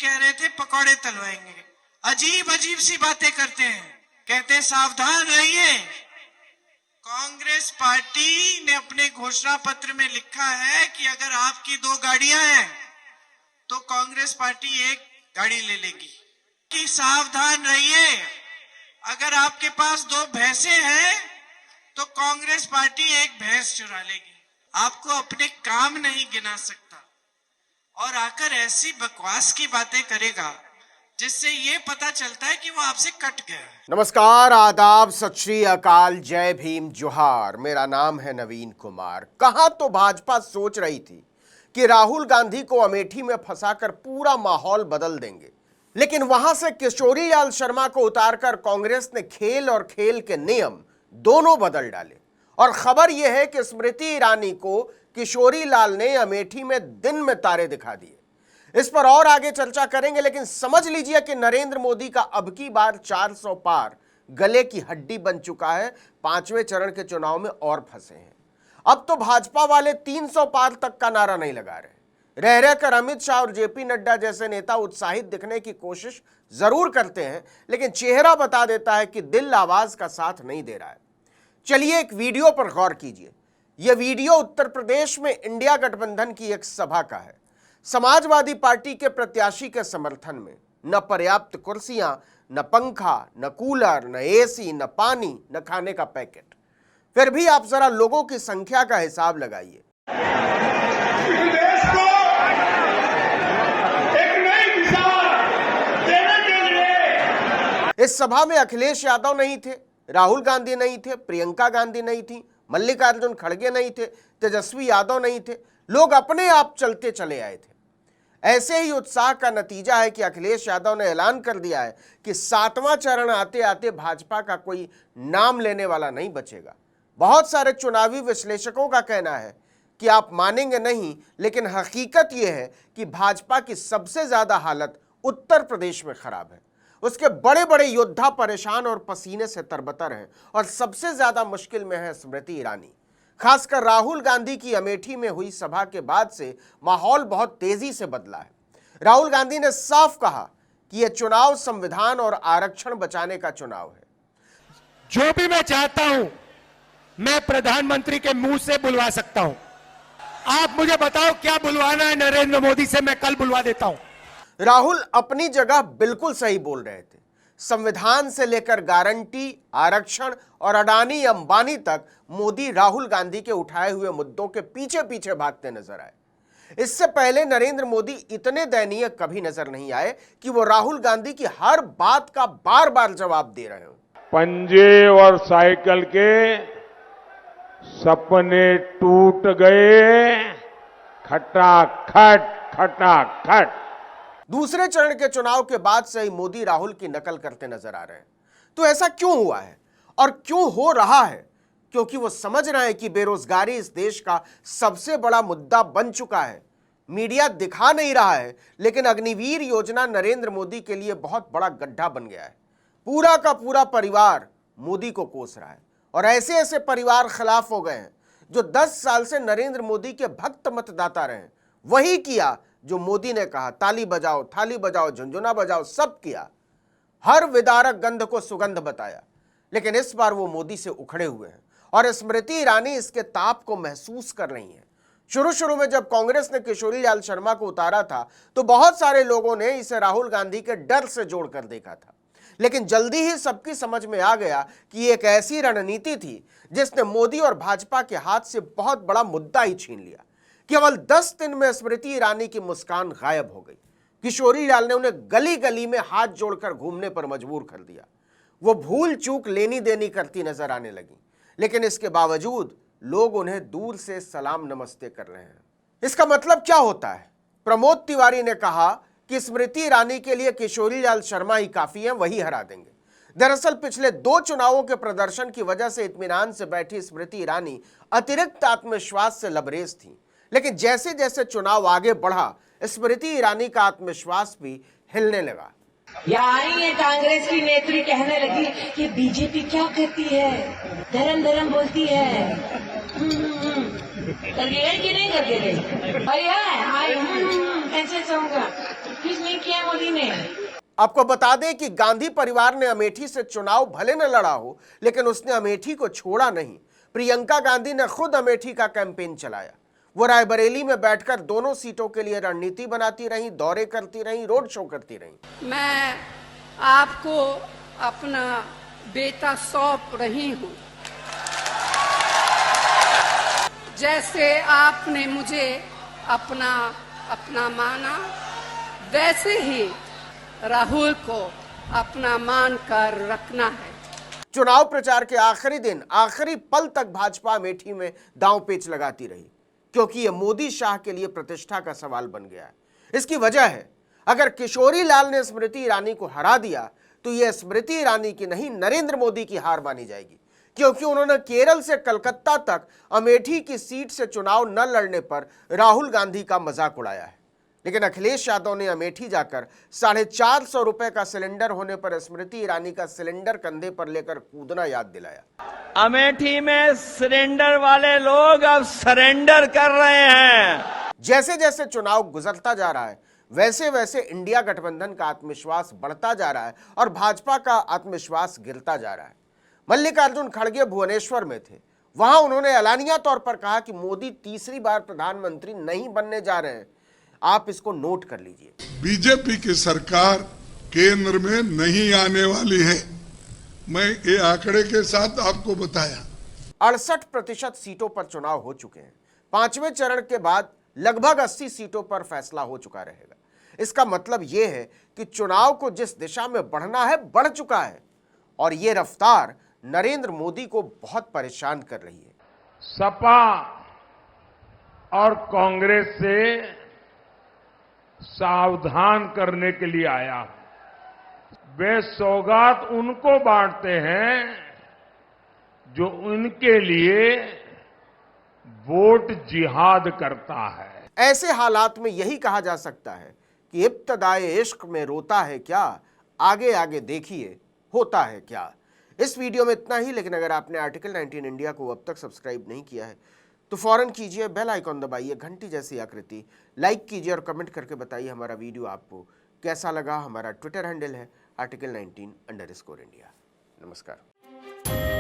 कह रहे थे पकौड़े तलवाएंगे, अजीब अजीब सी बातें करते हैं। कहते हैं सावधान रहिए। कांग्रेस पार्टी ने अपने घोषणा पत्र में लिखा है कि अगर आपकी 2 गाड़ियां हैं तो कांग्रेस पार्टी 1 गाड़ी ले लेगी। कि सावधान रहिए, अगर आपके पास 2 भैंसे हैं तो कांग्रेस पार्टी 1 भैंस चुरा लेगी। आपको अपने काम नहीं गिना सकता और आकर ऐसी बकवास की बातें करेगा जिससे ये पता चलता है कि वो आपसे कट गया है। नमस्कार, आदाब, सत श्री अकाल, जय भीम, जोहार। मेरा नाम है नवीन कुमार। कहां तो भाजपा सोच रही थी कि राहुल गांधी को अमेठी में फंसाकर पूरा माहौल बदल देंगे, लेकिन वहां से किशोरीलाल शर्मा को उतारकर कांग्रेस ने खेल और खेल के नियम दोनों बदल डाले। और खबर यह है कि स्मृति ईरानी को किशोरीलाल ने अमेठी में दिन में तारे दिखा दिए। इस पर और आगे चर्चा करेंगे, लेकिन समझ लीजिए कि नरेंद्र मोदी का अब की बार 400 पार गले की हड्डी बन चुका है। 5वें चरण के चुनाव में और फंसे हैं। अब तो भाजपा वाले 300 पार तक का नारा नहीं लगा रहे। रह कर अमित शाह और जेपी नड्डा जैसे नेता उत्साहित दिखने की कोशिश जरूर करते हैं, लेकिन चेहरा बता देता है कि दिल आवाज का साथ नहीं दे रहा है। चलिए एक वीडियो पर गौर कीजिए। यह वीडियो उत्तर प्रदेश में इंडिया गठबंधन की एक सभा का है। समाजवादी पार्टी के प्रत्याशी के समर्थन में न पर्याप्त कुर्सियां, न पंखा, न कूलर, न एसी, न पानी, न खाने का पैकेट। फिर भी आप जरा लोगों की संख्या का हिसाब लगाइए। इस सभा में अखिलेश यादव नहीं थे, राहुल गांधी नहीं थे, प्रियंका गांधी नहीं थी, मल्लिकार्जुन खड़गे नहीं थे, तेजस्वी यादव नहीं थे। लोग अपने आप चलते चले आए थे। ऐसे ही उत्साह का नतीजा है कि अखिलेश यादव ने ऐलान कर दिया है कि 7वां चरण आते आते भाजपा का कोई नाम लेने वाला नहीं बचेगा। बहुत सारे चुनावी विश्लेषकों का कहना है कि आप मानेंगे नहीं, लेकिन हकीकत यह है कि भाजपा की सबसे ज्यादा हालत उत्तर प्रदेश में खराब है। उसके बड़े बड़े योद्धा परेशान और पसीने से तरबतर हैं और सबसे ज्यादा मुश्किल में है स्मृति ईरानी। खासकर राहुल गांधी की अमेठी में हुई सभा के बाद से माहौल बहुत तेजी से बदला है। राहुल गांधी ने साफ कहा कि यह चुनाव संविधान और आरक्षण बचाने का चुनाव है। जो भी मैं चाहता हूं मैं प्रधानमंत्री के मुंह से बुलवा सकता हूं। आप मुझे बताओ क्या बुलवाना है नरेंद्र मोदी से, मैं कल बुलवा देता हूं। राहुल अपनी जगह बिल्कुल सही बोल रहे थे। संविधान से लेकर गारंटी, आरक्षण और अडानी अंबानी तक मोदी राहुल गांधी के उठाए हुए मुद्दों के पीछे पीछे भागते नजर आए। इससे पहले नरेंद्र मोदी इतने दयनीय कभी नजर नहीं आए कि वो राहुल गांधी की हर बात का बार बार जवाब दे रहे हो। पंजे और साइकिल के सपने टूट गए, खटाखट खटाखट। दूसरे चरण के चुनाव के बाद से ही मोदी राहुल की नकल करते नजर आ रहे हैं। तो ऐसा क्यों हुआ है और क्यों हो रहा है? क्योंकि वो समझ रहे हैं कि बेरोजगारी इस देश का सबसे बड़ा मुद्दा बन चुका है। मीडिया दिखा नहीं रहा है, लेकिन अग्निवीर योजना नरेंद्र मोदी के लिए बहुत बड़ा गड्ढा बन गया है। पूरा का पूरा परिवार मोदी को कोस रहा है और ऐसे ऐसे परिवार खिलाफ हो गए हैं जो 10 साल से नरेंद्र मोदी के भक्त मतदाता रहे। वही किया जो मोदी ने कहा, ताली बजाओ, थाली बजाओ, झुंझुना बजाओ, सब किया। हर विदारक गंध को सुगंध बताया, लेकिन इस बार वो मोदी से उखड़े हुए हैं और स्मृति ईरानी इसके ताप को महसूस कर रही हैं। शुरू में जब कांग्रेस ने किशोरीलाल शर्मा को उतारा था तो बहुत सारे लोगों ने इसे राहुल गांधी के डर से जोड़कर देखा था, लेकिन जल्दी ही सबकी समझ में आ गया कि एक ऐसी रणनीति थी जिसने मोदी और भाजपा के हाथ से बहुत बड़ा मुद्दा ही छीन लिया। केवल 10 दिन में स्मृति ईरानी की मुस्कान गायब हो गई। किशोरीलाल ने उन्हें गली गली में हाथ जोड़कर घूमने पर मजबूर कर दिया। वो भूल चूक लेनी देनी करती नजर आने लगी, लेकिन इसके बावजूद लोग उन्हें दूर से सलाम नमस्ते कर रहे हैं। इसका मतलब क्या होता है? प्रमोद तिवारी ने कहा कि स्मृति ईरानी के लिए किशोरीलाल शर्मा ही काफी हैं, वही हरा देंगे। दरअसल पिछले 2 चुनावों के प्रदर्शन की वजह से इत्मीनान से बैठी स्मृति ईरानी अतिरिक्त आत्मविश्वास से लबरेज थी, लेकिन जैसे जैसे चुनाव आगे बढ़ा स्मृति ईरानी का आत्मविश्वास भी हिलने लगा। आई है कांग्रेस की नेत्री कहने लगी कि बीजेपी क्या करती है, धर्म धर्म बोलती है। करके गई कि नहीं करके गई? भाई है आई कैसे चाहूंगा कुछ नहीं किया मोदी ने। आपको बता दें कि गांधी परिवार ने अमेठी से चुनाव भले न लड़ा हो, लेकिन उसने अमेठी को छोड़ा नहीं। प्रियंका गांधी ने खुद अमेठी का कैंपेन चलाया। वो रायबरेली में बैठकर दोनों सीटों के लिए रणनीति बनाती रही, दौरे करती रही, रोड शो करती रही। मैं आपको अपना बेटा सौंप रही हूं। जैसे आपने मुझे अपना माना, वैसे ही राहुल को अपना मानकर रखना है। चुनाव प्रचार के आखिरी दिन, आखिरी पल तक भाजपा अमेठी में दांव पेच लगाती रही, क्योंकि यह मोदी शाह के लिए प्रतिष्ठा का सवाल बन गया है। इसकी वजह है, अगर किशोरी लाल ने स्मृति ईरानी को हरा दिया तो यह स्मृति ईरानी की नहीं, नरेंद्र मोदी की हार मानी जाएगी, क्योंकि उन्होंने केरल से कलकत्ता तक अमेठी की सीट से चुनाव न लड़ने पर राहुल गांधी का मजाक उड़ाया है। लेकिन अखिलेश यादव ने अमेठी जाकर 450 रुपए का सिलेंडर होने पर स्मृति ईरानी का सिलेंडर कंधे पर लेकर कूदना याद दिलाया। अमेठी में सिलेंडर वाले लोग अब सरेंडर कर रहे हैं। जैसे जैसे चुनाव गुजरता जा रहा है, वैसे वैसे इंडिया गठबंधन का आत्मविश्वास बढ़ता जा रहा है और भाजपा का आत्मविश्वास गिरता जा रहा है। मल्लिकार्जुन खड़गे भुवनेश्वर में थे। वहां उन्होंने एलानिया तौर पर कहा कि मोदी तीसरी बार प्रधानमंत्री नहीं बनने जा रहे हैं। आप इसको नोट कर लीजिए। बीजेपी की सरकार केंद्र में नहीं आने वाली है। मैं ये आंकड़े के साथ आपको बताया। 68% सीटों पर चुनाव हो चुके हैं। 5वें चरण के बाद लगभग 80 सीटों पर फैसला हो चुका रहेगा। इसका मतलब यह है कि चुनाव को जिस दिशा में बढ़ना है, बढ़ चुका है, और यह रफ्तार नरेंद्र मोदी को बहुत परेशान कर रही है। सपा और कांग्रेस से सावधान करने के लिए आया। वे सौगात उनको बांटते हैं जो उनके लिए वोट जिहाद करता है। ऐसे हालात में यही कहा जा सकता है कि इब्तदाए इश्क में रोता है क्या, आगे आगे देखिए होता है क्या। इस वीडियो में इतना ही, लेकिन अगर आपने आर्टिकल 19 इंडिया को अब तक सब्सक्राइब नहीं किया है तो फौरन कीजिए, बेल आइकॉन दबाइए, घंटी जैसी आकृति, लाइक कीजिए और कमेंट करके बताइए हमारा वीडियो आपको कैसा लगा। हमारा ट्विटर हैंडल है article19_India। नमस्कार।